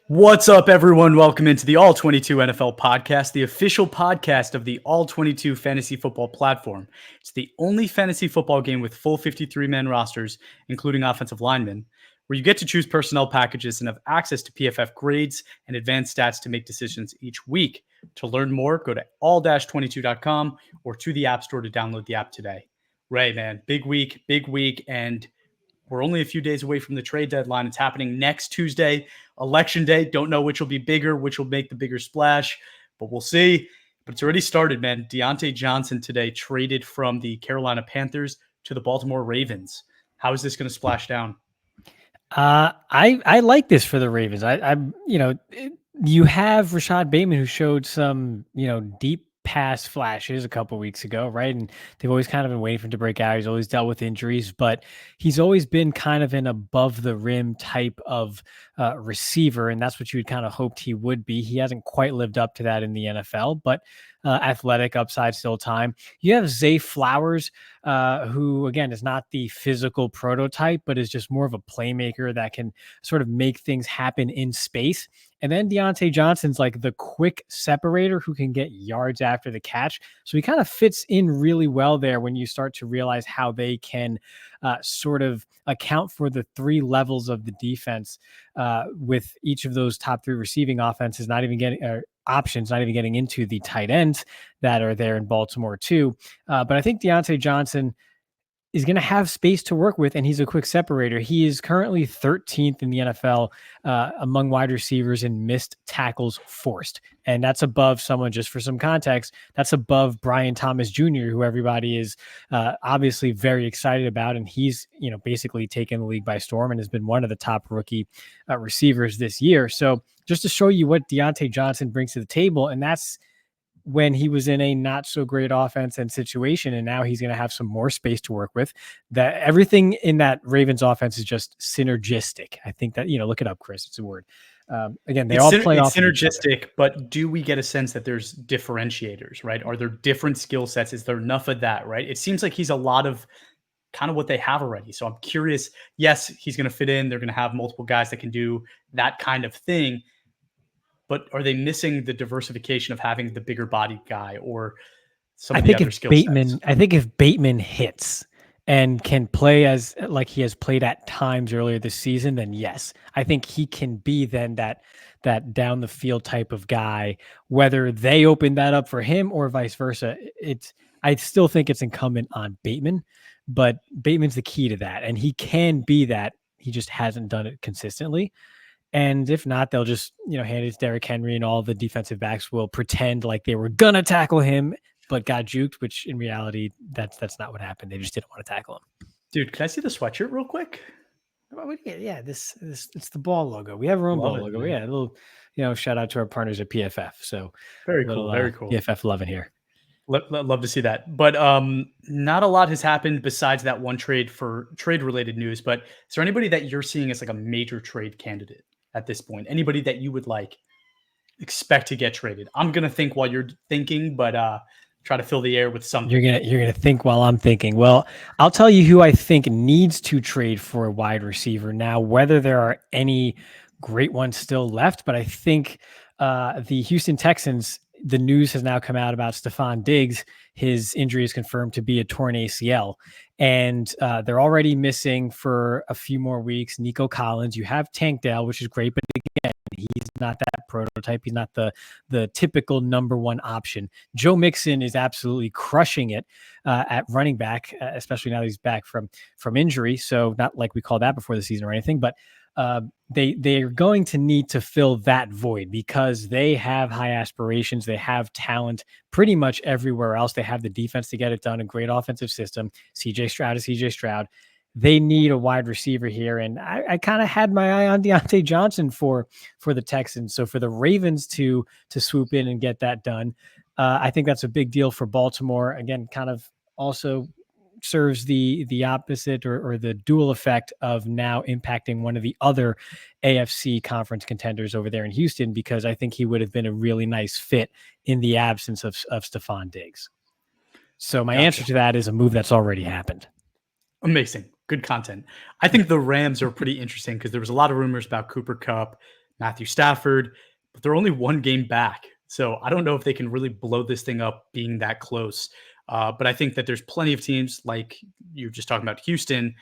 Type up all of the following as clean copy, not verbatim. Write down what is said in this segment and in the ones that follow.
What's up, everyone? Welcome into the All-22 NFL podcast, the official podcast of the All-22 Fantasy Football platform. It's the only fantasy football game with full 53-man rosters, including offensive linemen, where you get to choose personnel packages and have access to PFF grades and advanced stats to make decisions each week. To learn more, go to all-22.com or to the App Store to download the app today. Ray, man, big week, and we're only a few days away from the trade deadline. It's happening next Tuesday, Election Day. Don't know which will be bigger, which will make the bigger splash, but we'll see. But it's already started, man. Diontae Johnson today traded from the Carolina Panthers to the Baltimore Ravens. How is this going to splash down? I like this for the Ravens. You have Rashad Bateman, who showed some, deep pass flashes a couple weeks ago, right? And they've always kind of been waiting for him to break out. He's always dealt with injuries, but he's always been kind of an above the rim type of receiver, and that's what you had kind of hoped he would be. He hasn't quite lived up to that in the NFL, but athletic upside still time. You have Zay Flowers, who again is not the physical prototype, but is just more of a playmaker that can sort of make things happen in space. And then Diontae Johnson's like the quick separator who can get yards after the catch. So he kind of fits in really well there when you start to realize how they can sort of account for the three levels of the defense with each of those top three receiving offenses, not even getting options, not even getting into the tight ends that are there in Baltimore too. But I think Diontae Johnson is going to have space to work with, and he's a quick separator. He is currently 13th in the NFL among wide receivers in missed tackles forced. And that's above someone, just for some context, that's above Brian Thomas Jr., who everybody is obviously very excited about. And he's, basically taken the league by storm and has been one of the top rookie receivers this year. So just to show you what Diontae Johnson brings to the table, and that's when he was in a not so great offense and situation, and now he's going to have some more space to work with. That everything in that Ravens offense is just synergistic. I think that, look it up, Chris. It's a word. Again, they all play off synergistic, but do we get a sense that there's differentiators, right? Are there different skill sets? Is there enough of that, right? It seems like he's a lot of kind of what they have already. So I'm curious. Yes, he's going to fit in. They're going to have multiple guys that can do that kind of thing. But are they missing the diversification of having the bigger body guy or some of the other skill sets? I think if Bateman hits and can play as like he has played at times earlier this season, then yes, I think he can be then that down the field type of guy. Whether they open that up for him or vice versa, I still think it's incumbent on Bateman, but Bateman's the key to that, and he can be that. He just hasn't done it consistently. And if not, they'll just, hand it to Derrick Henry, and all the defensive backs will pretend like they were going to tackle him, but got juked, which in reality, that's not what happened. They just didn't want to tackle him. Dude, can I see the sweatshirt real quick? Yeah, this it's the ball logo. We have our own ball logo. Man. Yeah, a little, shout out to our partners at PFF. So very cool. PFF loving here. Love to see that. But not a lot has happened besides that one trade for trade-related news. But is there anybody that you're seeing as like a major trade candidate at this point? Anybody that you would expect to get traded? I'm gonna think while you're thinking, but try to fill the air with something. You're gonna think while I'm thinking. Well, I'll tell you who I think needs to trade for a wide receiver now. Whether there are any great ones still left, but I think the Houston Texans. The news has now come out about Stephon Diggs. His injury is confirmed to be a torn ACL, and they're already missing for a few more weeks Nico Collins. You have Tank Dell, which is great, but again, he's not that prototype. He's not the typical number one option. Joe Mixon is absolutely crushing it at running back, especially now that he's back from injury. So not like we called that before the season or anything, but they are going to need to fill that void because they have high aspirations. They have talent pretty much everywhere else. They have the defense to get it done, a great offensive system. CJ Stroud is CJ Stroud. They need a wide receiver here. And I kind of had my eye on Diontae Johnson for the Texans. So for the Ravens to swoop in and get that done, I think that's a big deal for Baltimore. Again, kind of also serves the opposite or the dual effect of now impacting one of the other AFC conference contenders over there in Houston, because I think he would have been a really nice fit in the absence of Stephon Diggs. So my answer to that is a move that's already happened. Amazing. Good content. I think the Rams are pretty interesting because there was a lot of rumors about Cooper Kupp, Matthew Stafford, but they're only one game back. So I don't know if they can really blow this thing up being that close. But I think that there's plenty of teams like you're just talking about Houston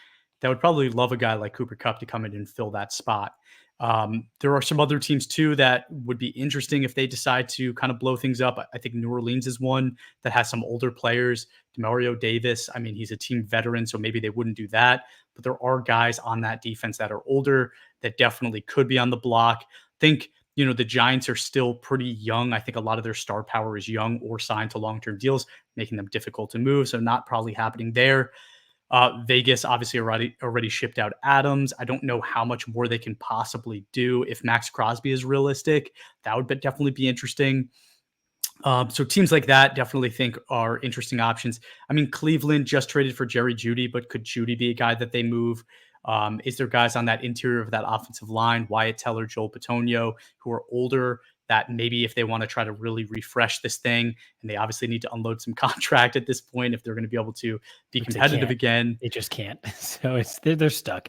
that would probably love a guy like Cooper Kupp to come in and fill that spot. There are some other teams too that would be interesting if they decide to kind of blow things up. I think New Orleans is one that has some older players. Demario Davis, I mean, he's a team veteran, so maybe they wouldn't do that. But there are guys on that defense that are older that definitely could be on the block. Think, the Giants are still pretty young. I think a lot of their star power is young or signed to long-term deals, making them difficult to move. So not probably happening there. Vegas obviously already shipped out Adams. I don't know how much more they can possibly do. If Max Crosby is realistic, that would definitely be interesting. So teams like that definitely think are interesting options. I mean, Cleveland just traded for Jerry Jeudy, but could Jeudy be a guy that they move? Is there guys on that interior of that offensive line, Wyatt Teller, Joel Bitonio, who are older, that maybe if they want to try to really refresh this thing, and they obviously need to unload some contract at this point if they're going to be able to be competitive again. They just can't. So they're stuck.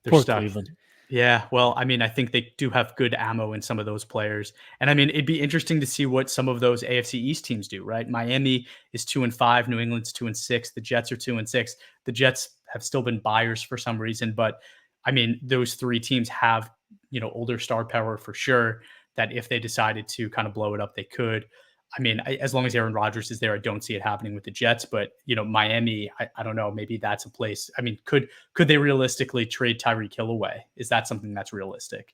They're stuck. Cleveland. Yeah, well, I mean, I think they do have good ammo in some of those players. And I mean, it'd be interesting to see what some of those AFC East teams do, right? Miami is 2-5, New England's 2-6, the Jets are 2-6. The Jets have still been buyers for some reason, but I mean, those three teams have, older star power for sure, that if they decided to kind of blow it up, they could. I mean, as long as Aaron Rodgers is there, I don't see it happening with the Jets. But Miami, I don't know. Maybe that's a place. I mean, could they realistically trade Tyreek Hill away? Is that something that's realistic?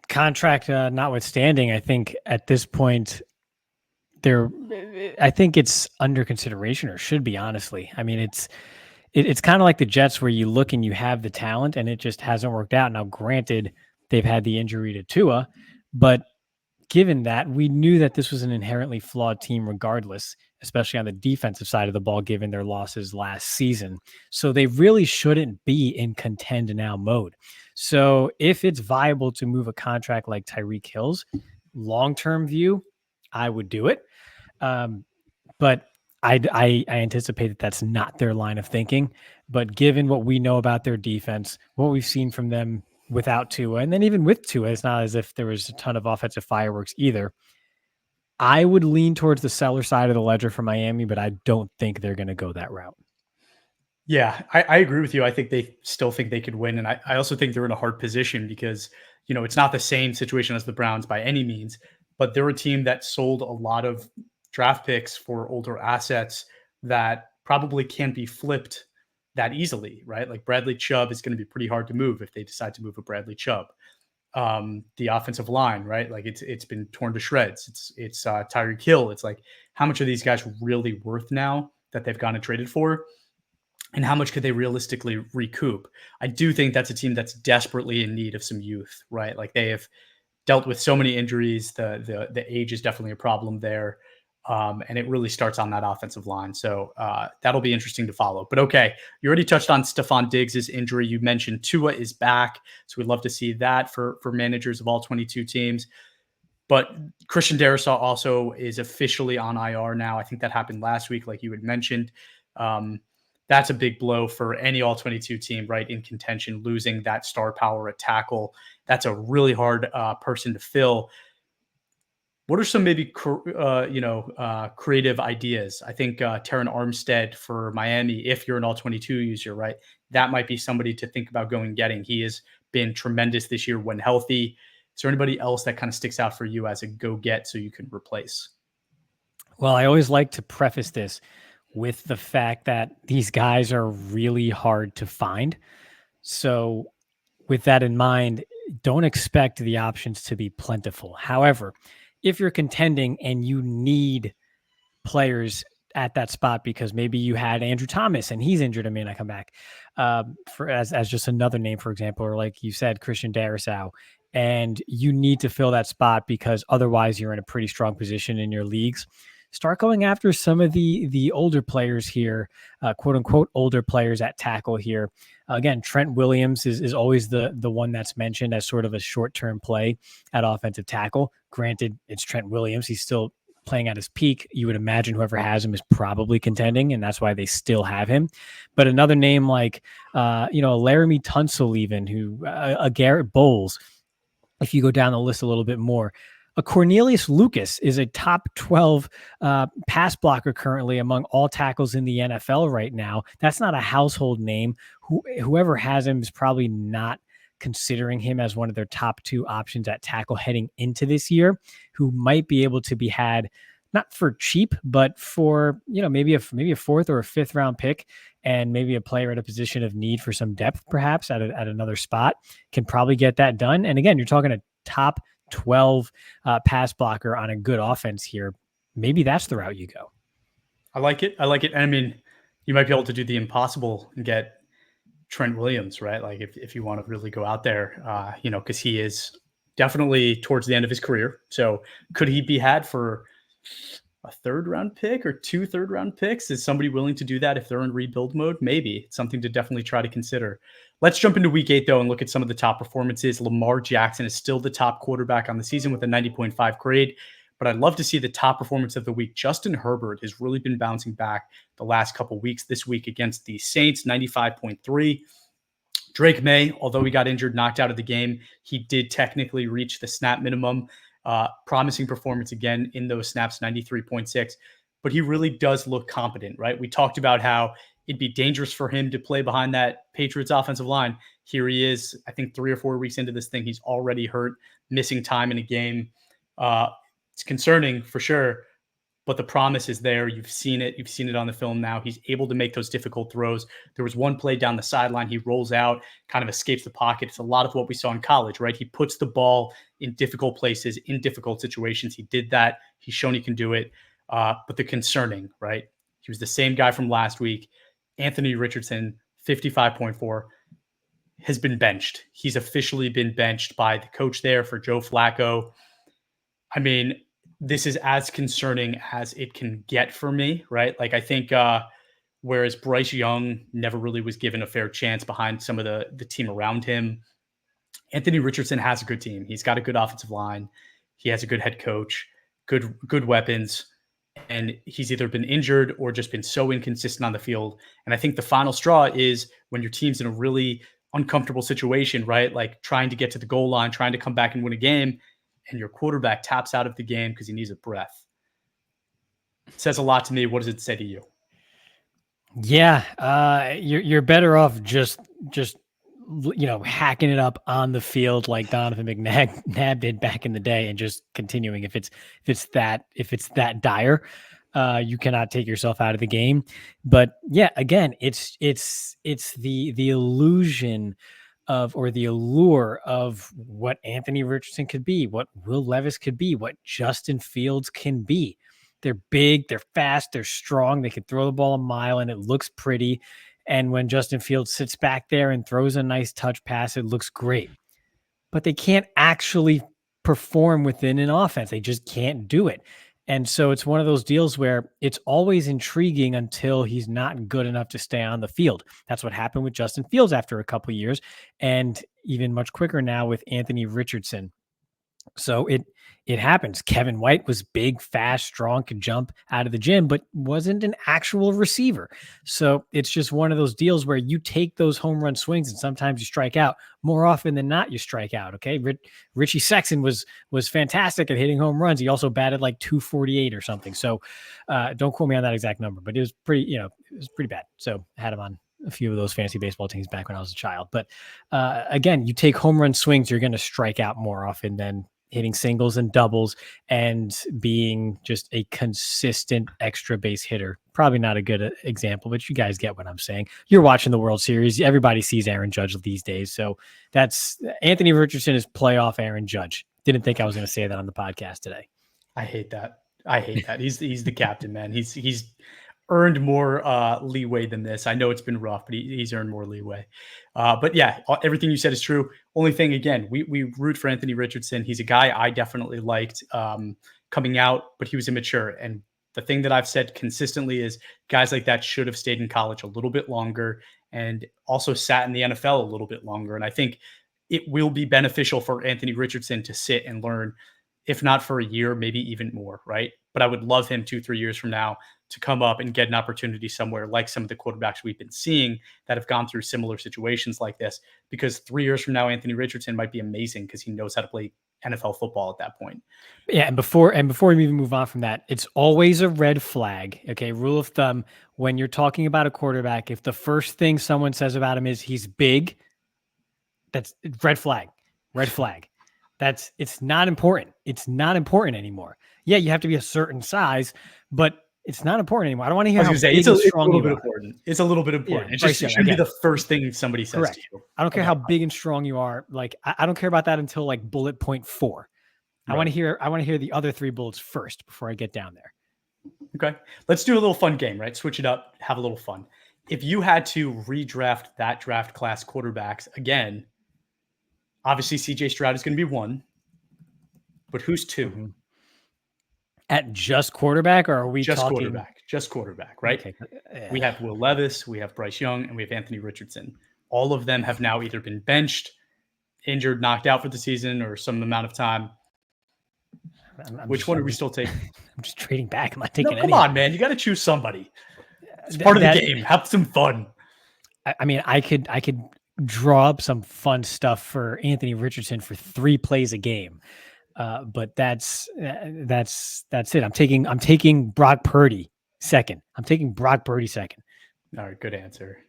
Contract notwithstanding, I think at this point, I think it's under consideration, or should be, honestly. I mean, it's kind of like the Jets, where you look and you have the talent, and it just hasn't worked out. Now, granted, they've had the injury to Tua, but given that, we knew that this was an inherently flawed team regardless, especially on the defensive side of the ball, given their losses last season. So they really shouldn't be in contend now mode. So if it's viable to move a contract like Tyreek Hill's, long-term view, I would do it. But I anticipate that that's not their line of thinking. But given what we know about their defense, what we've seen from them without Tua, and then even with Tua, it's not as if there was a ton of offensive fireworks either. I would lean towards the seller side of the ledger for Miami, but I don't think they're going to go that route. Yeah, I agree with you. I think they still think they could win. And I also think they're in a hard position because, it's not the same situation as the Browns by any means, but they're a team that sold a lot of draft picks for older assets that probably can't be flipped that easily, right? Like Bradley Chubb is going to be pretty hard to move if they decide to move a Bradley Chubb. The offensive line, right? Like it's been torn to shreds. It's Tyreek Hill. It's like, how much are these guys really worth now that they've gone and traded for? And how much could they realistically recoup? I do think that's a team that's desperately in need of some youth, right? Like they have dealt with so many injuries. The age is definitely a problem there. And it really starts on that offensive line. So that'll be interesting to follow. But okay, you already touched on Stephon Diggs' injury. You mentioned Tua is back. So we'd love to see that for managers of all 22 teams. But Christian Darrisaw also is officially on IR now. I think that happened last week, like you had mentioned. That's a big blow for any all 22 team, right, in contention, losing that star power at tackle. That's a really hard person to fill. What are some maybe creative ideas? I think Terran Armstead for Miami, if you're an all-22 user, right, that might be somebody to think about going and getting. He has been tremendous this year when healthy. Is there anybody else that kind of sticks out for you as a go-get so you can replace? Well, I always like to preface this with the fact that these guys are really hard to find. So with that in mind, don't expect the options to be plentiful. However, if you're contending and you need players at that spot because maybe you had Andrew Thomas and he's injured and may not come back, as just another name, for example, or like you said, Christian Darrisaw, and you need to fill that spot because otherwise you're in a pretty strong position in your leagues, start going after some of the older players here, quote unquote, older players at tackle here. Again, Trent Williams is always the one that's mentioned as sort of a short-term play at offensive tackle. Granted, it's Trent Williams. He's still playing at his peak. You would imagine whoever has him is probably contending, and that's why they still have him. But another name like, Laramie Tunsil even, who, Garrett Bowles, if you go down the list a little bit more. A Cornelius Lucas is a top 12 pass blocker currently among all tackles in the NFL right now. That's not a household name. Whoever has him is probably not considering him as one of their top 2 options at tackle heading into this year, who might be able to be had not for cheap, but for, maybe a 4th or a 5th round pick, and maybe a player at a position of need for some depth, perhaps at another spot, can probably get that done. And again, you're talking a top 12 pass blocker on a good offense here. Maybe that's the route you go. I like it. And I mean, you might be able to do the impossible and get Trent Williams, right? Like if you want to really go out there, because he is definitely towards the end of his career. So could he be had for a 3rd round pick or 2 3rd round picks? Is somebody willing to do that if they're in rebuild mode? Maybe. It's something to definitely try to consider. Let's jump into week 8 though and look at some of the top performances. Lamar Jackson is still the top quarterback on the season with a 90.5 grade, but I'd love to see the top performance of the week. Justin Herbert has really been bouncing back the last couple weeks. This week against the Saints, 95.3. Drake May, although he got injured, knocked out of the game, he did technically reach the snap minimum. Promising performance again in those snaps, 93.6. But he really does look competent, right? We talked about how it'd be dangerous for him to play behind that Patriots offensive line. Here he is, I think 3 or 4 weeks into this thing. He's already hurt, missing time in a game. It's concerning for sure, but the promise is there. You've seen it. You've seen it on the film now. He's able to make those difficult throws. There was one play down the sideline. He rolls out, kind of escapes the pocket. It's a lot of what we saw in college, right? He puts the ball in difficult places, in difficult situations. He did that. He's shown he can do it. But the concerning, right? He was the same guy from last week. Anthony Richardson, 55.4, has been benched. He's officially been benched by the coach there for Joe Flacco. I mean, this is as concerning as it can get for me, right? Like, I think whereas Bryce Young never really was given a fair chance behind some of the team around him, Anthony Richardson has a good team. He's got a good offensive line. He has a good head coach, good weapons, and he's either been injured or just been so inconsistent on the field. And I think the final straw is when your team's in a really uncomfortable situation, right? Like trying to get to the goal line, trying to come back and win a game, and your quarterback taps out of the game because he needs a breath. It says a lot to me. What does it say to you? Yeah, you're better off just hacking it up on the field like Donovan McNabb did back in the day, and just continuing. If it's that dire, you cannot take yourself out of the game. But yeah, again, it's the illusion of, or the allure of, what Anthony Richardson could be, what Will Levis could be, what Justin Fields can be. They're big, they're fast, they're strong, they can throw the ball a mile and it looks pretty. And when Justin Fields sits back there and throws a nice touch pass, it looks great. But they can't actually perform within an offense. They just can't do it. And so it's one of those deals where it's always intriguing until he's not good enough to stay on the field. That's what happened with Justin Fields after a couple of years, and even much quicker now with Anthony Richardson. So it happens. Kevin White was big, fast, strong, could jump out of the gym, but wasn't an actual receiver. So it's just one of those deals where you take those home run swings and sometimes you strike out. More often than not, you strike out. Okay. Richie Sexton was fantastic at hitting home runs. He also batted like 248 or something. So don't quote me on that exact number, but it was pretty, it was pretty bad. So I had him on a few of those fantasy baseball teams back when I was a child. But again, you take home run swings, you're going to strike out more often than hitting singles and doubles and being just a consistent extra base hitter. Probably not a good example, but you guys get what I'm saying. You're watching the World Series. Everybody sees Aaron Judge these days. So that's Anthony Richardson is playoff Aaron Judge. Didn't think I was going to say that on the podcast today. I hate that. He's the captain, man. He's earned more leeway than this. I know it's been rough, but he's earned more leeway. But yeah, everything you said is true. Only thing, again, we root for Anthony Richardson. He's a guy I definitely liked coming out, but he was immature. And the thing that I've said consistently is guys like that should have stayed in college a little bit longer and also sat in the NFL a little bit longer. And I think it will be beneficial for Anthony Richardson to sit and learn, if not for a year, maybe even more, right? but I would love him 2-3 years from now to come up and get an opportunity somewhere like some of the quarterbacks we've been seeing that have gone through similar situations like this, because 3 years from now, Anthony Richardson might be amazing because he knows how to play NFL football at that point. Yeah, and before we even move on from that, it's always a red flag. Okay, rule of thumb when you're talking about a quarterback, if the first thing someone says about him is he's big, that's red flag. Red flag. It's not important. It's not important anymore. Yeah, you have to be a certain size, but it's not important anymore. I don't want to hear how big and strong you are. It's a little bit important. Yeah, it shouldn't be the first thing somebody says to you. I don't care how big and strong you are. Like I don't care about that until like bullet point 4. I want to hear the other 3 bullets first before I get down there. Okay. Let's do a little fun game, right? Switch it up, have a little fun. If you had to redraft that draft class quarterbacks again, obviously CJ Stroud is going to be 1, but who's 2? Mm-hmm. At just quarterback, or are we just talking quarterback? Just quarterback, right? Okay. We have Will Levis, we have Bryce Young, and we have Anthony Richardson. All of them have now either been benched, injured, knocked out for the season, or some amount of time. Which one are we still taking? I'm just trading back. I'm not taking any. Come on, man. You got to choose somebody. It's part of the game. Have some fun. I mean, I could draw up some fun stuff for Anthony Richardson for 3 plays a game. But that's it. I'm taking Brock Purdy second. I'm taking Brock Purdy second. All right, good answer.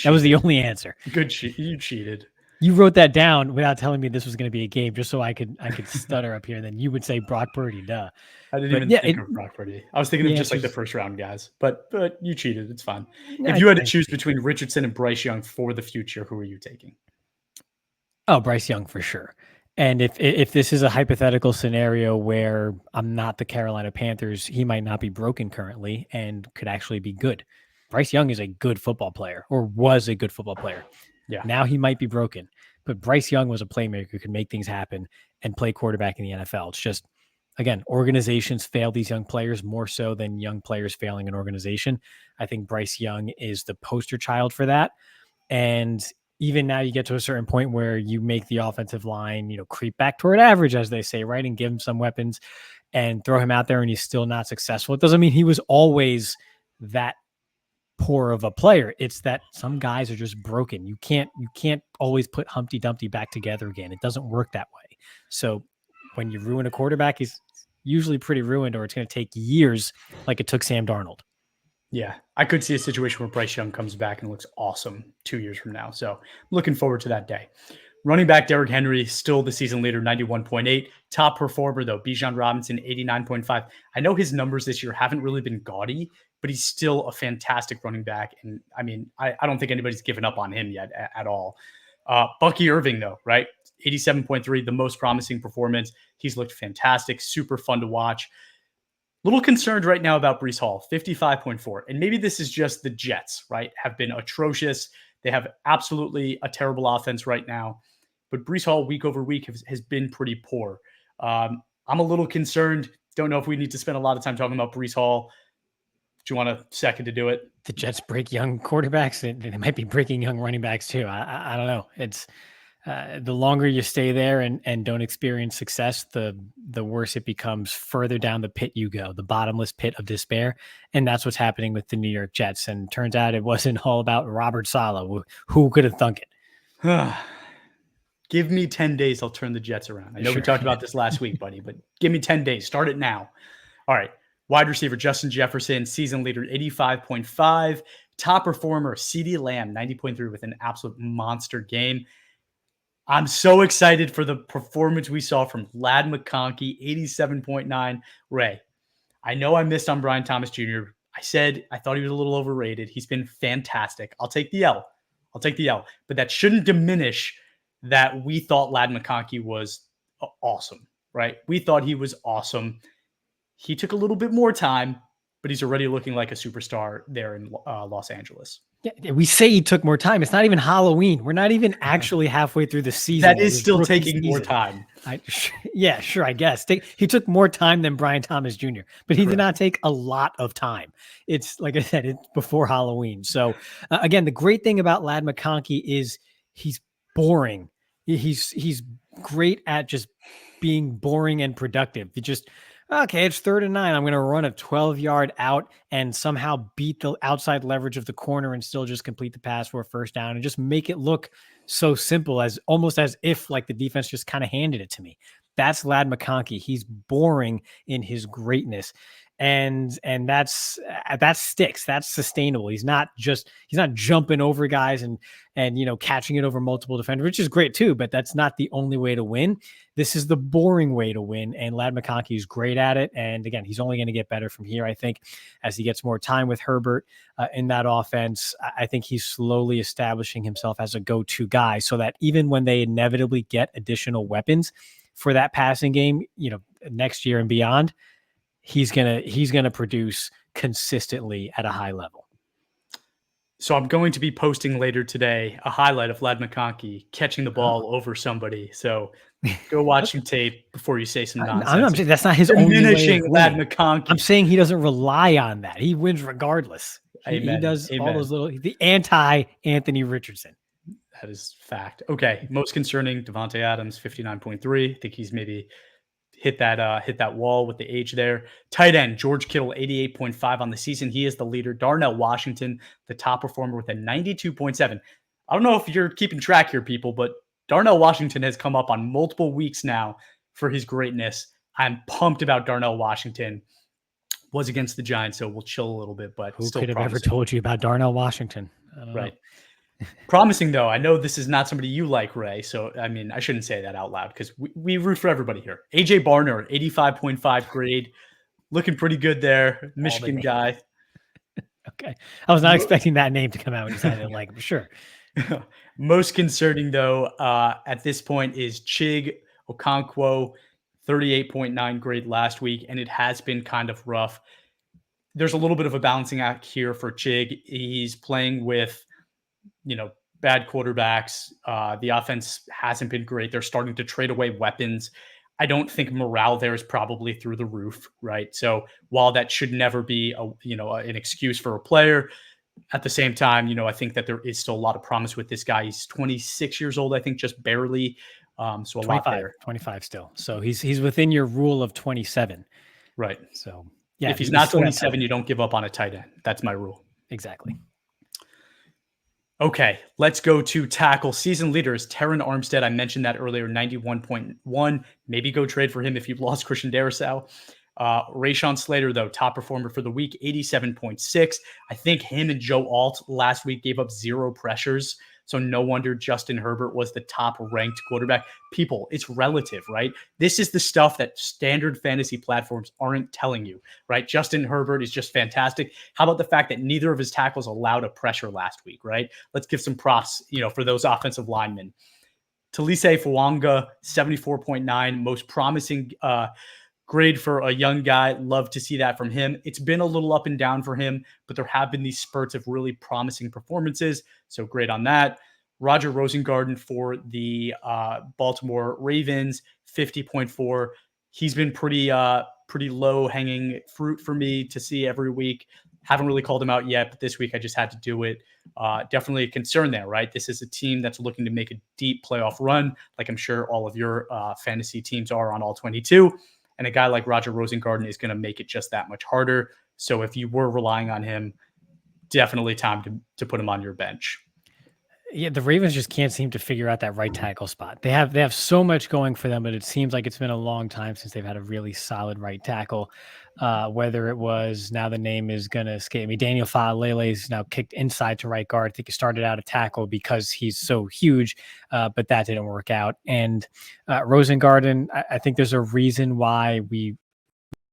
That was the only answer. You cheated. You wrote that down without telling me this was going to be a game, just so I could stutter up here. And then you would say Brock Purdy, duh. I didn't think of Brock Purdy. I was thinking of just like the first round guys. But you cheated. It's fine. If you had to choose between Richardson and Bryce Young for the future, who are you taking? Oh, Bryce Young for sure. And if this is a hypothetical scenario where I'm not the Carolina Panthers, he might not be broken currently and could actually be good. Bryce Young is a good football player, or was a good football player. Yeah. Now he might be broken, but Bryce Young was a playmaker who could make things happen and play quarterback in the NFL. It's just, again, organizations fail these young players more so than young players failing an organization. I think Bryce Young is the poster child for that. And even now you get to a certain point where you make the offensive line, creep back toward average, as they say, right? And give him some weapons and throw him out there and he's still not successful. It doesn't mean he was always that poor of a player. It's that some guys are just broken. You can't always put Humpty Dumpty back together again. It doesn't work that way. So when you ruin a quarterback, he's usually pretty ruined, or it's going to take years like it took Sam Darnold. Yeah, I could see a situation where Bryce Young comes back and looks awesome 2 years from now. So looking forward to that day. Running back Derrick Henry, still the season leader, 91.8. Top performer, though, Bijan Robinson, 89.5. I know his numbers this year haven't really been gaudy, but he's still a fantastic running back. And I mean, I don't think anybody's given up on him yet at all. Bucky Irving, though, right? 87.3, the most promising performance. He's looked fantastic, super fun to watch. Little concerned right now about Breece Hall, 55.4. And maybe this is just the Jets, right? Have been atrocious. They have absolutely a terrible offense right now. But Breece Hall, week over week, has been pretty poor. I'm a little concerned. Don't know if we need to spend a lot of time talking about Breece Hall. Do you want a second to do it? The Jets break young quarterbacks. They might be breaking young running backs too. I don't know. It's the longer you stay there and don't experience success, the worse it becomes. Further down the pit you go, the bottomless pit of despair. And that's what's happening with the New York Jets. And turns out it wasn't all about Robert Saleh. Who could have thunk it? Give me 10 days. I'll turn the Jets around. I know we talked about this last week, buddy, but give me 10 days. Start it now. All right. Wide receiver, Justin Jefferson, season leader, 85.5. Top performer, CeeDee Lamb, 90.3 with an absolute monster game. I'm so excited for the performance we saw from Ladd McConkey, 87.9. Ray, I know I missed on Brian Thomas Jr. I said I thought he was a little overrated. He's been fantastic. I'll take the L. But that shouldn't diminish that we thought Ladd McConkey was awesome, right? We thought he was awesome. He took a little bit more time, but he's already looking like a superstar there in Los Angeles. Yeah, we say he took more time. It's not even Halloween. We're not even actually halfway through the season. That is still taking more time. Yeah, sure, I guess. He took more time than Brian Thomas Jr., but he did not take a lot of time. It's, like I said, it's before Halloween. So, again, the great thing about Ladd McConkey is he's boring. He's great at just being boring and productive. Okay, it's 3rd and 9. I'm going to run a 12-yard out and somehow beat the outside leverage of the corner and still just complete the pass for a first down and just make it look so simple, as almost as if like the defense just kind of handed it to me. That's Ladd McConkey. He's boring in his greatness. And that's that sticks. That's sustainable. He's not jumping over guys and catching it over multiple defenders, which is great too, but that's not the only way to win. This is the boring way to win, and Ladd McConkey is great at it. And again, he's only going to get better from here, I think, as he gets more time with Herbert in that offense. I think he's slowly establishing himself as a go-to guy, so that even when they inevitably get additional weapons for that passing game, next year and beyond, he's gonna produce consistently at a high level. So I'm going to be posting later today a highlight of Ladd McConkey catching the ball over somebody. So go watch some tape before you say some nonsense. I'm saying that's not his only way of Ladd winning. McConkey. I'm saying he doesn't rely on that. He wins regardless. He does all those the anti-Anthony Richardson. That is fact. Okay, most concerning, Davante Adams, 59.3. I think he's maybe hit that wall with the age there. Tight end, George Kittle, 88.5 on the season. He is the leader. Darnell Washington, the top performer with a 92.7. I don't know if you're keeping track here, people, but Darnell Washington has come up on multiple weeks now for his greatness. I'm pumped about Darnell Washington. Was against the Giants, so we'll chill a little bit, but who could have ever told you about Darnell Washington? I don't know. Promising, though. I know this is not somebody you like, Ray. So, I mean, I shouldn't say that out loud because we root for everybody here. AJ Barner, 85.5 grade. Looking pretty good there. Michigan guy. Okay. I was not expecting that name to come out when you said it. Like, sure. Most concerning, though, at this point is Chig Okonkwo, 38.9 grade last week, and it has been kind of rough. There's a little bit of a balancing act here for Chig. He's playing with bad quarterbacks. The offense hasn't been great. They're starting to trade away weapons. I don't think morale there is probably through the roof, right? So while that should never be an excuse for a player, at the same time, I think that there is still a lot of promise with this guy. He's 26 years old, I think, just barely. So a 25, lot there. 25 still. So he's within your rule of 27. Right. So yeah, if he's not 27, you don't give up on a tight end. That's my rule. Exactly. Okay, let's go to tackle. Season leaders, Terron Armstead. I mentioned that earlier, 91.1. Maybe go trade for him if you've lost Christian Darrisaw. Rashawn Slater, though, top performer for the week, 87.6. I think him and Joe Alt last week gave up 0 pressures. So no wonder Justin Herbert was the top-ranked quarterback. People, it's relative, right? This is the stuff that standard fantasy platforms aren't telling you, right? Justin Herbert is just fantastic. How about the fact that neither of his tackles allowed a pressure last week, right? Let's give some props, for those offensive linemen. Talise Fuanga, 74.9, most promising grade for a young guy. Love to see that from him. It's been a little up and down for him, but there have been these spurts of really promising performances. So great on that. Roger Rosengarten for the Baltimore Ravens, 50.4. He's been pretty low hanging fruit for me to see every week. Haven't really called him out yet, but this week I just had to do it. Definitely a concern there, right? This is a team that's looking to make a deep playoff run, like I'm sure all of your fantasy teams are on all 22. And a guy like Roger Rosengarten is going to make it just that much harder. So if you were relying on him, definitely time to put him on your bench. Yeah, the Ravens just can't seem to figure out that right tackle spot. They have so much going for them, but it seems like it's been a long time since they've had a really solid right tackle. Whether it was, now the name is going to escape me, Daniel Faalele is now kicked inside to right guard. I think he started out a tackle because he's so huge, but that didn't work out. And Rosengarten, I think there's a reason why we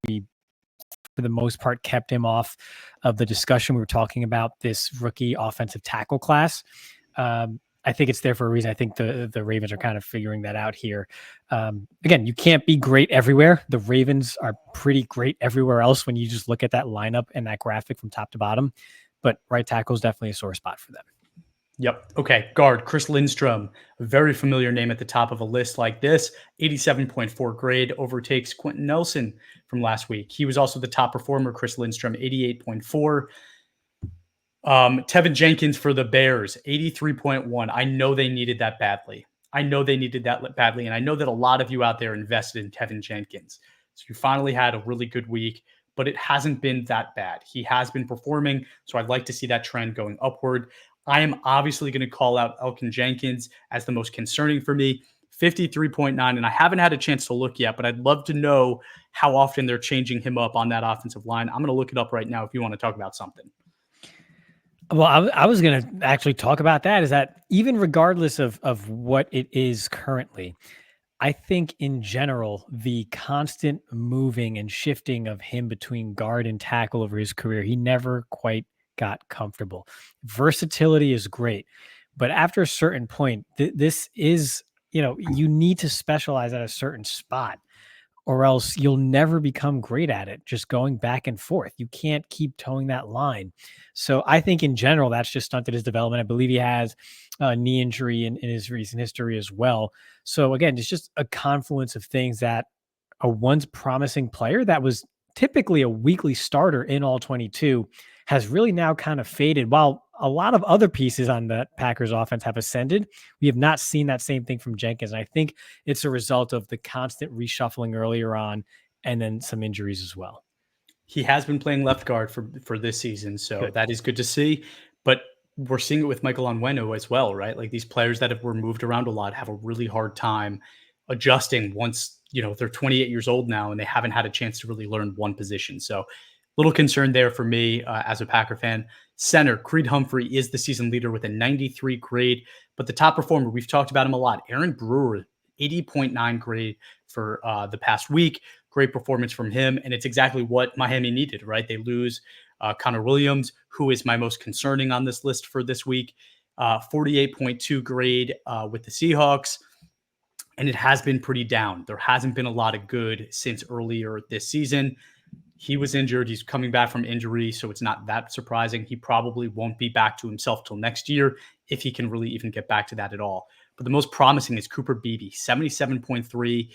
for the most part kept him off of the discussion. We were talking about this rookie offensive tackle class. I think it's there for a reason. I think the Ravens are kind of figuring that out here. Again, you can't be great everywhere. The Ravens are pretty great everywhere else when you just look at that lineup and that graphic from top to bottom. But right tackle is definitely a sore spot for them. Yep. Okay. Guard, Chris Lindstrom, a very familiar name at the top of a list like this. 87.4 grade, overtakes Quentin Nelson from last week. He was also the top performer, Chris Lindstrom, 88.4. Tevin Jenkins for the Bears, 83.1. I know they needed that badly. And I know that a lot of you out there invested in Tevin Jenkins. So you finally had a really good week, but it hasn't been that bad. He has been performing, so I'd like to see that trend going upward. I am obviously going to call out Elgton Jenkins as the most concerning for me. 53.9, and I haven't had a chance to look yet, but I'd love to know how often they're changing him up on that offensive line. I'm going to look it up right now if you want to talk about something. Well, I was going to actually talk about that, is that even regardless of what it is currently, I think in general, the constant moving and shifting of him between guard and tackle over his career, he never quite got comfortable. Versatility is great, but after a certain point, this is, you need to specialize at a certain spot, or else you'll never become great at it, just going back and forth. You can't keep towing that line. So I think in general, that's just stunted his development. I believe he has a knee injury in his recent history as well. So again, it's just a confluence of things that a once promising player that was typically a weekly starter in all 22 has really now kind of faded. While a lot of other pieces on the Packers offense have ascended, we have not seen that same thing from Jenkins. And I think it's a result of the constant reshuffling earlier on and then some injuries as well. He has been playing left guard for this season, so Good. that is good to see. But we're seeing it with Michael Onwenu as well, right? Like these players that were moved around a lot have a really hard time adjusting once, they're 28 years old now and they haven't had a chance to really learn one position. So little concern there for me as a Packer fan. Center, Creed Humphrey is the season leader with a 93 grade, but the top performer, we've talked about him a lot, Aaron Brewer, 80.9 grade for the past week. Great performance from him, and it's exactly what Miami needed, right? They lose Connor Williams, who is my most concerning on this list for this week. 48.2 grade with the Seahawks, and it has been pretty down. There hasn't been a lot of good since earlier this season. He was injured. He's coming back from injury, so it's not that surprising. He probably won't be back to himself till next year, if he can really even get back to that at all. But the most promising is Cooper Beebe, 77.3.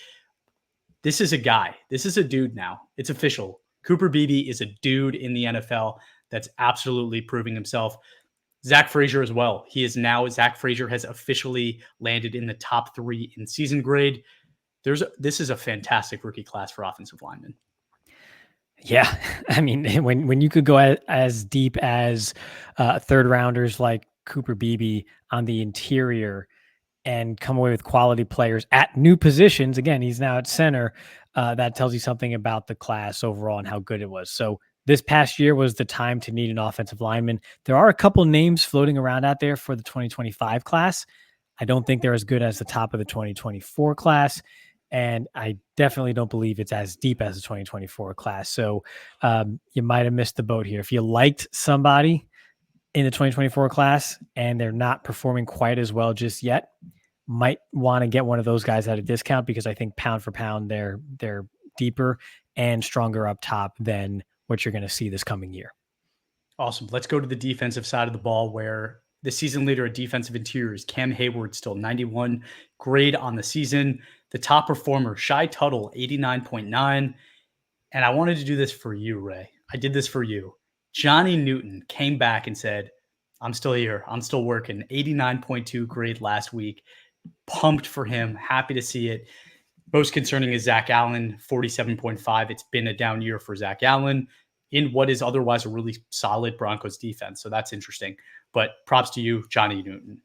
This is a guy. This is a dude now. It's official. Cooper Beebe is a dude in the NFL that's absolutely proving himself. Zach Frazier as well. Zach Frazier has officially landed in the top 3 in season grade. This is a fantastic rookie class for offensive linemen. Yeah. I mean, when you could go as deep as third rounders like Cooper Beebe on the interior and come away with quality players at new positions. Again, he's now at center. That tells you something about the class overall and how good it was. So this past year was the time to need an offensive lineman. There are a couple names floating around out there for the 2025 class. I don't think they're as good as the top of the 2024 class. And I definitely don't believe it's as deep as the 2024 class. So you might have missed the boat here. If you liked somebody in the 2024 class and they're not performing quite as well just yet, might want to get one of those guys at a discount, because I think pound for pound, they're deeper and stronger up top than what you're going to see this coming year. Awesome. Let's go to the defensive side of the ball, where the season leader at defensive interiors, Cam Hayward, still 91 grade on the season. The top performer, Shai Tuttle, 89.9. And I wanted to do this for you, Ray. I did this for you. Johnny Newton came back and said, I'm still here. I'm still working. 89.2 grade last week. Pumped for him. Happy to see it. Most concerning is Zach Allen, 47.5. It's been a down year for Zach Allen in what is otherwise a really solid Broncos defense. So that's interesting. But props to you, Johnny Newton.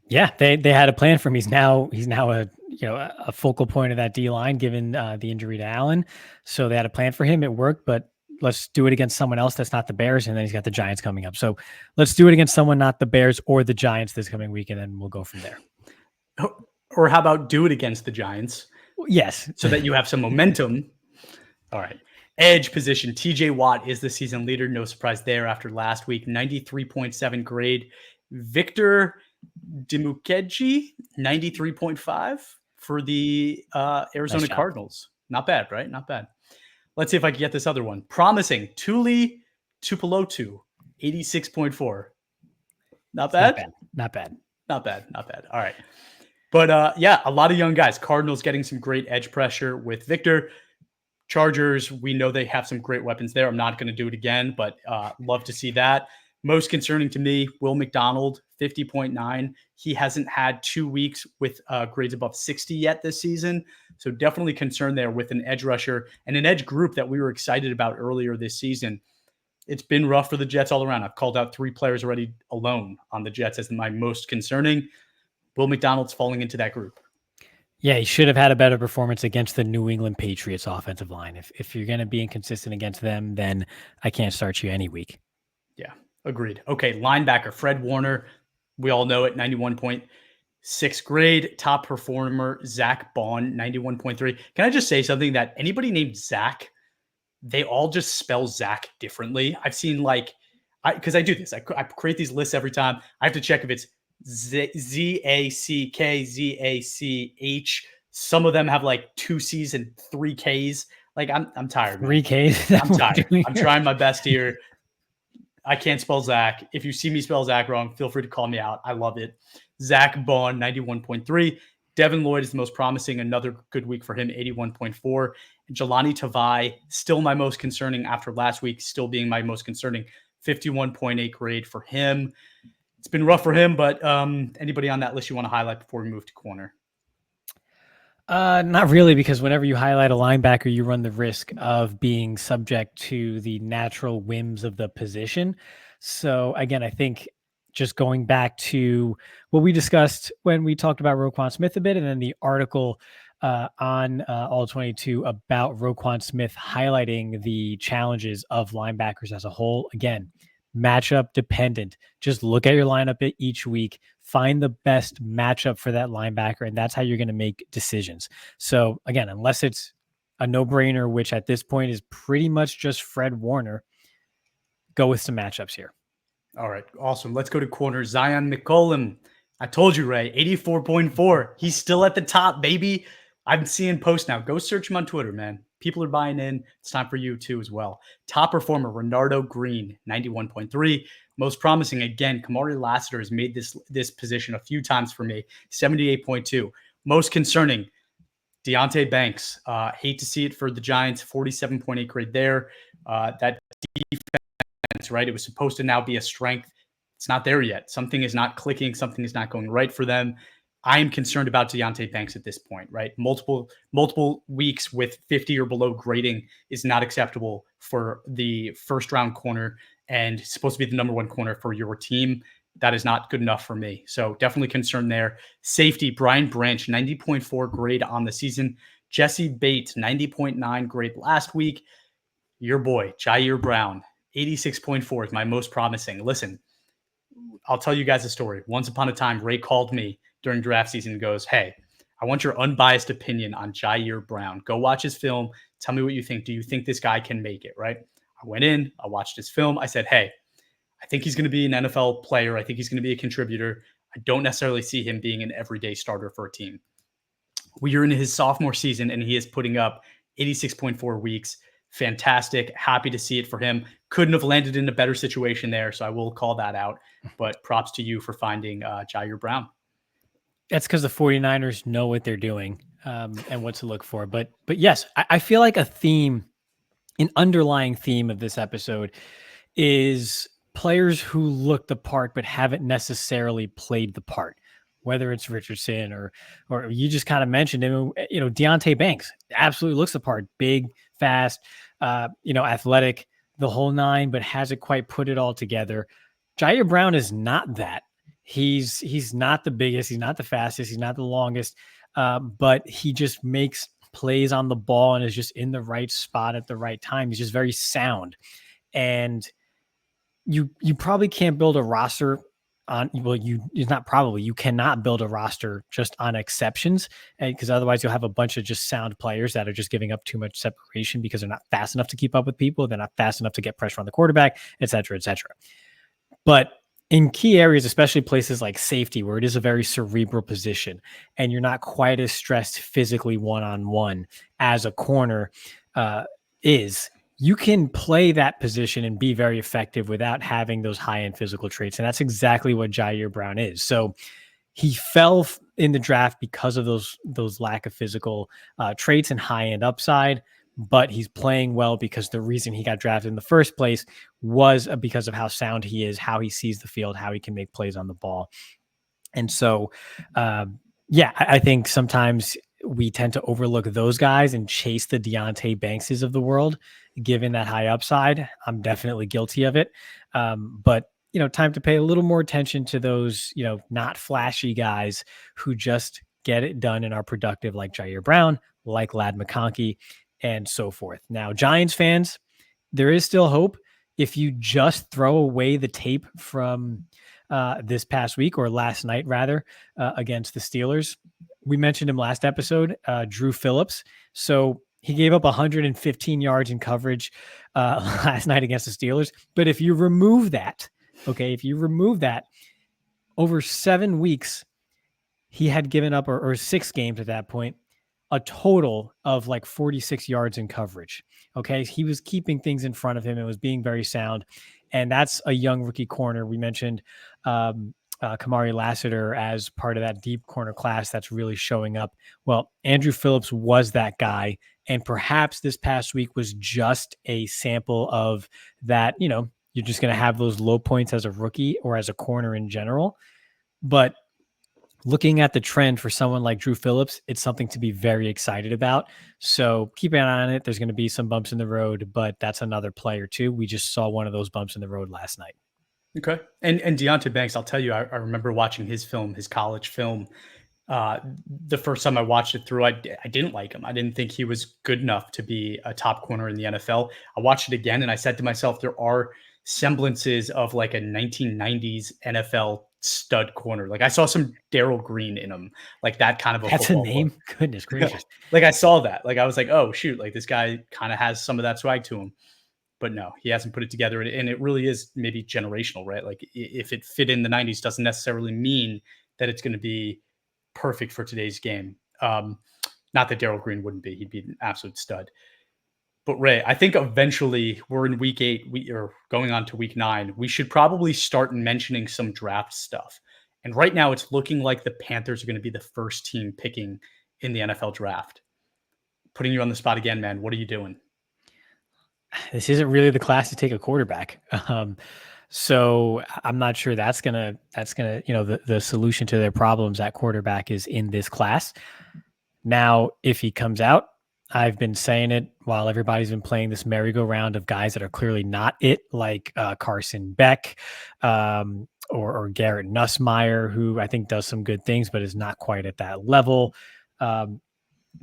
Yeah, they had a plan for him. He's now a focal point of that D line, given the injury to Allen. So they had a plan for him. It worked, but let's do it against someone else that's not the Bears, and then he's got the Giants coming up. So let's do it against someone not the Bears or the Giants this coming week, and then we'll go from there. Or how about do it against the Giants? Yes. So that you have some momentum. All right. Edge position, TJ Watt is the season leader. No surprise there after last week. 93.7 grade. Victor Dimukeji, 93.5 for the Arizona Cardinals. Not bad, right? Not bad. Let's see if I can get this other one. Promising. Tuli Tupelotu, 86.4. Not bad? Not bad. All right. But a lot of young guys. Cardinals getting some great edge pressure with Victor. Chargers, we know they have some great weapons there. I'm not going to do it again, but love to see that. Most concerning to me, Will McDonald, 50.9. He hasn't had 2 weeks with grades above 60 yet this season. So definitely concerned there with an edge rusher and an edge group that we were excited about earlier this season. It's been rough for the Jets all around. I've called out 3 players already alone on the Jets as my most concerning. Will McDonald's falling into that group. Yeah, he should have had a better performance against the New England Patriots offensive line. If you're going to be inconsistent against them, then I can't start you any week. Yeah, agreed. Okay, linebacker Fred Warner. We all know it, 91.6 grade. Top performer, Zach Bond, 91.3. Can I just say something that anybody named Zach, they all just spell Zach differently. I've seen because I do this. I create these lists every time. I have to check if it's Z-A-C-K, Z-A-C-H. Some of them have like 2 C's and 3 K's. Like I'm tired. 3 K's? I'm tired. I'm trying my best here. I can't spell Zach. If you see me spell Zach wrong, feel free to call me out. I love it. Zach Bond, 91.3. Devin Lloyd is the most promising. Another good week for him, 81.4. And Jelani Tavai, still my most concerning after last week, still being my most concerning, 51.8 grade for him. It's been rough for him, but anybody on that list you want to highlight before we move to corner? Not really, because whenever you highlight a linebacker, you run the risk of being subject to the natural whims of the position. So again, I think just going back to what we discussed when we talked about Roquan Smith a bit, and then the article on All22 about Roquan Smith highlighting the challenges of linebackers as a whole. Again, matchup dependent. Just look at your lineup each week, find the best matchup for that linebacker, and that's how you're going to make decisions. So again, unless it's a no-brainer, which at this point is pretty much just Fred Warner, go with some matchups here. All right, awesome. Let's go to corner. Zion McCollum. I told you, Ray, 84.4. He's still at the top, baby. I'm seeing posts now. Go search him on Twitter, man. People are buying in. It's time for you too as well. Top performer, Renardo Green, 91.3. Most promising, again, Kamari Lassiter has made this position a few times for me, 78.2. Most concerning, Deonte Banks. Hate to see it for the Giants, 47.8 grade there. That defense, right? It was supposed to now be a strength. It's not there yet. Something is not clicking. Something is not going right for them. I am concerned about Deonte Banks at this point, right? Multiple weeks with 50 or below grading is not acceptable for the first round corner and supposed to be the number 1 corner for your team. That is not good enough for me. So definitely concerned there. Safety, Brian Branch, 90.4 grade on the season. Jesse Bates, 90.9 grade last week. Your boy, Ji'Ayir Brown, 86.4 is my most promising. Listen, I'll tell you guys a story. Once upon a time, Ray called me during draft season and goes, "Hey, I want your unbiased opinion on Ji'Ayir Brown. Go watch his film. Tell me what you think. Do you think this guy can make it?" Right? I went in, I watched his film. I said, "Hey, I think he's going to be an NFL player. I think he's going to be a contributor. I don't necessarily see him being an everyday starter for a team." We are in his sophomore season and he is putting up 86.4 weeks. Fantastic. Happy to see it for him. Couldn't have landed in a better situation there. So I will call that out, but props to you for finding Ji'Ayir Brown. That's because the 49ers know what they're doing and what to look for. But yes, I feel like an underlying theme of this episode is players who look the part but haven't necessarily played the part. Whether it's Richardson or you just kind of mentioned him, Deonte Banks absolutely looks the part, big, fast, athletic, the whole nine, but hasn't quite put it all together. Ji'Ayir Brown is not that. He's not the biggest, he's not the fastest, he's not the longest, but he just makes plays on the ball and is just in the right spot at the right time. He's just very sound. And you probably can't build a roster you cannot build a roster just on exceptions, because otherwise you'll have a bunch of just sound players that are just giving up too much separation because they're not fast enough to keep up with people. They're not fast enough to get pressure on the quarterback, et cetera, et cetera. But in key areas, especially places like safety, where it is a very cerebral position and you're not quite as stressed physically one-on-one as a corner you can play that position and be very effective without having those high-end physical traits. And that's exactly what Ji'Ayir Brown is. So he fell in the draft because of those lack of physical traits and high-end upside. but he's playing well because the reason he got drafted in the first place was because of how sound he is, how he sees the field, how he can make plays on the ball. And so, I think sometimes we tend to overlook those guys and chase the Deontay Bankses of the world, given that high upside. I'm definitely guilty of it. But time to pay a little more attention to those, not flashy guys who just get it done and are productive, like Ji'Ayir Brown, like Ladd McConkey, and so forth. Now, Giants fans, there is still hope. If you just throw away the tape from this past week, or last night rather, against the Steelers. We mentioned him last episode, Drew Phillips. So he gave up 115 yards in coverage last night against the Steelers. But if you remove that, over 7 weeks, he had given up, or 6 games at that point, a total of like 46 yards in coverage. Okay. He was keeping things in front of him and was being very sound. And that's a young rookie corner. We mentioned Kamari Lassiter as part of that deep corner class that's really showing up. Well, Andrew Phillips was that guy. And perhaps this past week was just a sample of that. You're just going to have those low points as a rookie or as a corner in general. But looking at the trend for someone like Drew Phillips, it's something to be very excited about. So keep an eye on it. There's going to be some bumps in the road, but that's another player too. We just saw one of those bumps in the road last night. Okay. And Deontay Banks, I'll tell you, I remember watching his college film. The first time I watched it through, I didn't like him. I didn't think he was good enough to be a top corner in the NFL. I watched it again and I said to myself, there are semblances of like a 1990s NFL stud corner. Like I saw some Darryl Green in him, like that kind of a That's a name. Look. Goodness gracious. Like I saw that. Like I was like, oh shoot, like this guy kind of has some of that swag to him. But no, he hasn't put it together. And it really is maybe generational, right? Like if it fit in the 90s doesn't necessarily mean that it's going to be perfect for today's game. Not that Darryl Green wouldn't be. He'd be an absolute stud. But Ray, I think eventually we're in week 8, or going on to week 9. We should probably start mentioning some draft stuff. And right now it's looking like the Panthers are going to be the first team picking in the NFL draft. Putting you on the spot again, man. What are you doing? This isn't really the class to take a quarterback. So I'm not sure that's gonna, the solution to their problems at quarterback is in this class. Now, if he comes out, I've been saying it while everybody's been playing this merry-go-round of guys that are clearly not it, like Carson Beck or Garrett Nussmeier, who I think does some good things, but is not quite at that level.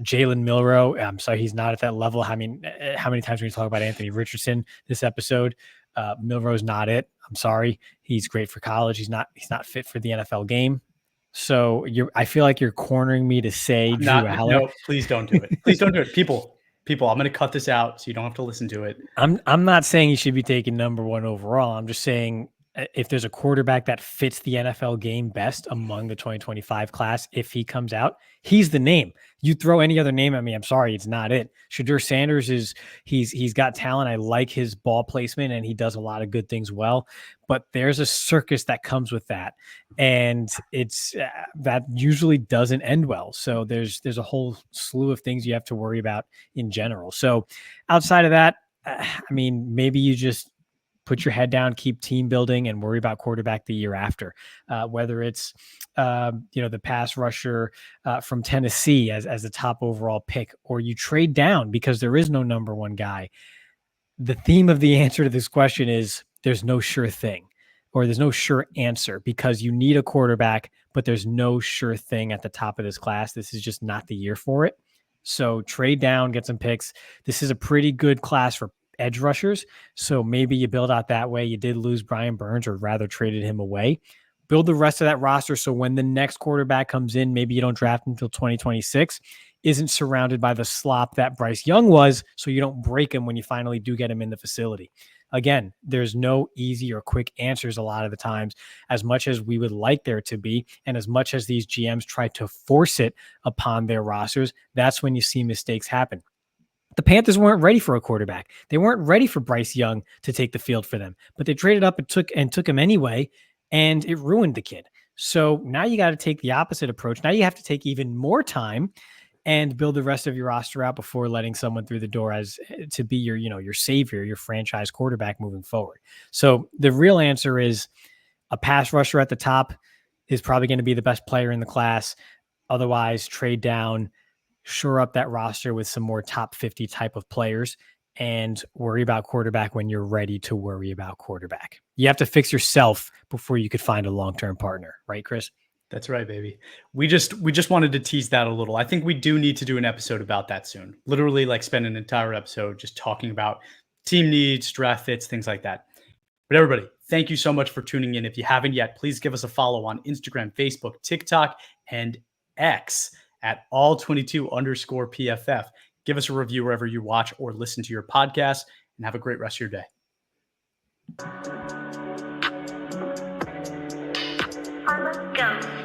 Jalen Milroe, I'm sorry, he's not at that level. I mean, how many times we talk about Anthony Richardson this episode? Milroe's not it. I'm sorry. He's great for college. He's not fit for the NFL game. So I feel like you're cornering me to say Drew Aller. No, please don't do it. Please don't do it. People, I'm going to cut this out so you don't have to listen to it. I'm not saying he should be taken number 1 overall. I'm just saying if there's a quarterback that fits the NFL game best among the 2025 class, if he comes out, he's the name. You throw any other name at me, I'm sorry, it's not it. Shadur Sanders he's got talent. I like his ball placement and he does a lot of good things well, but there's a circus that comes with that. And it's that usually doesn't end well. So there's a whole slew of things you have to worry about in general. So outside of that, I mean, maybe you just put your head down, keep team building, and worry about quarterback the year after. Whether it's the pass rusher from Tennessee as the top overall pick, or you trade down because there is no number 1 guy. The theme of the answer to this question is there's no sure thing, or there's no sure answer, because you need a quarterback, but there's no sure thing at the top of this class. This is just not the year for it. So trade down, get some picks. This is a pretty good class for edge rushers. So maybe you build out that way. You did lose Brian Burns, or rather traded him away. Build the rest of that roster so when the next quarterback comes in, maybe you don't draft until 2026, isn't surrounded by the slop that Bryce Young was, so you don't break him when you finally do get him in the facility. Again, there's no easy or quick answers a lot of the times, as much as we would like there to be, and as much as these GMs try to force it upon their rosters, that's when you see mistakes happen. The Panthers weren't ready for a quarterback. They weren't ready for Bryce Young to take the field for them, but they traded up and took him anyway, and it ruined the kid. So now you got to take the opposite approach. Now you have to take even more time and build the rest of your roster out before letting someone through the door as to be your, your savior, your franchise quarterback moving forward. So the real answer is a pass rusher at the top is probably going to be the best player in the class. Otherwise, trade down, shore up that roster with some more top 50 type of players, and worry about quarterback when you're ready to worry about quarterback. You have to fix yourself before you could find a long-term partner, right, Chris? That's right, baby. We just wanted to tease that a little. I think we do need to do an episode about that soon. Literally, like, spend an entire episode just talking about team needs, draft fits, things like that. But everybody, thank you so much for tuning in. If you haven't yet, please give us a follow on Instagram, Facebook, TikTok, and X at all22_PFF. Give us a review wherever you watch or listen to your podcast, and have a great rest of your day. Go.